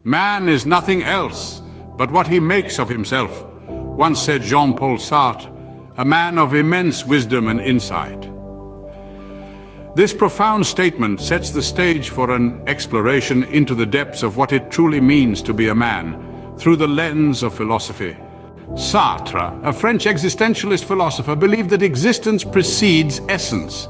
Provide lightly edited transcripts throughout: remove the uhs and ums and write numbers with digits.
Man is nothing else but what he makes of himself, once said Jean-Paul Sartre, a man of immense wisdom and insight. This profound statement sets the stage for an exploration into the depths of what it truly means to be a man, through the lens of philosophy. Sartre, a French existentialist philosopher, believed that existence precedes essence.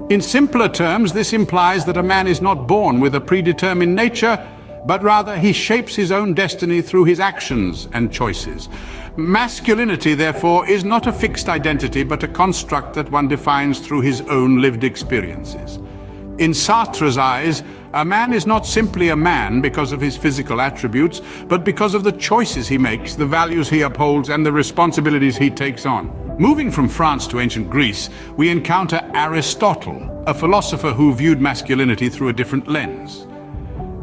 In simpler terms, this implies that a man is not born with a predetermined nature, but rather he shapes his own destiny through his actions and choices. Masculinity, therefore, is not a fixed identity, but a construct that one defines through his own lived experiences. In Sartre's eyes, a man is not simply a man because of his physical attributes, but because of the choices he makes, the values he upholds, and the responsibilities he takes on. Moving from France to ancient Greece, we encounter Aristotle, a philosopher who viewed masculinity through a different lens.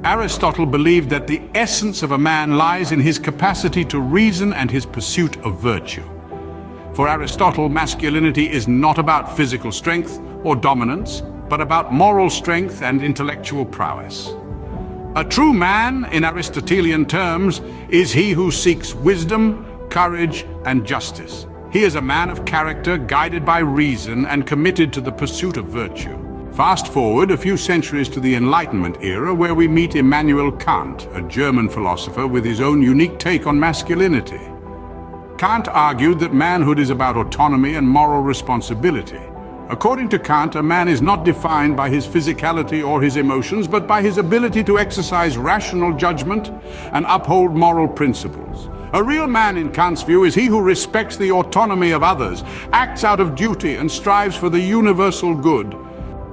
Aristotle believed that the essence of a man lies in his capacity to reason and his pursuit of virtue. For Aristotle, masculinity is not about physical strength or dominance, but about moral strength and intellectual prowess. A true man, in Aristotelian terms, is he who seeks wisdom, courage, and justice. He is a man of character, guided by reason and committed to the pursuit of virtue. Fast forward a few centuries to the Enlightenment era, where we meet Immanuel Kant, a German philosopher with his own unique take on masculinity. Kant argued that manhood is about autonomy and moral responsibility. According to Kant, a man is not defined by his physicality or his emotions, but by his ability to exercise rational judgment and uphold moral principles. A real man, in Kant's view, is he who respects the autonomy of others, acts out of duty, and strives for the universal good.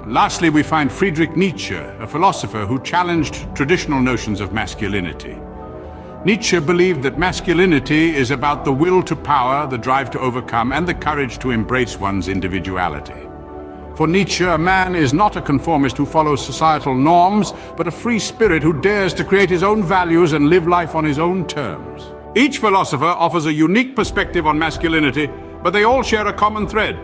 Lastly, we find Friedrich Nietzsche, a philosopher who challenged traditional notions of masculinity. Nietzsche believed that masculinity is about the will to power, the drive to overcome, and the courage to embrace one's individuality. For Nietzsche, a man is not a conformist who follows societal norms, but a free spirit who dares to create his own values and live life on his own terms. Each philosopher offers a unique perspective on masculinity, but they all share a common thread: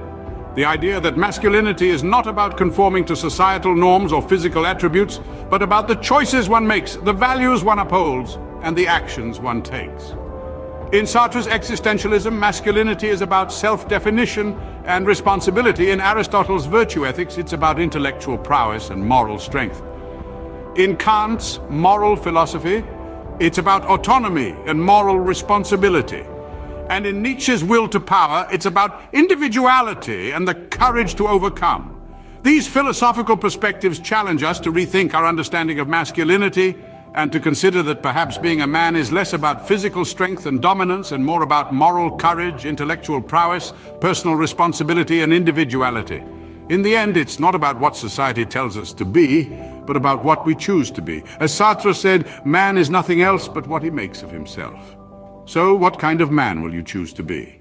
the idea that masculinity is not about conforming to societal norms or physical attributes, but about the choices one makes, the values one upholds, and the actions one takes. In Sartre's existentialism, masculinity is about self-definition and responsibility. In Aristotle's virtue ethics, it's about intellectual prowess and moral strength. In Kant's moral philosophy, it's about autonomy and moral responsibility. And in Nietzsche's will to power, it's about individuality and the courage to overcome. These philosophical perspectives challenge us to rethink our understanding of masculinity and to consider that perhaps being a man is less about physical strength and dominance and more about moral courage, intellectual prowess, personal responsibility, and individuality. In the end, it's not about what society tells us to be, but about what we choose to be. As Sartre said, man is nothing else but what he makes of himself. So, what kind of man will you choose to be?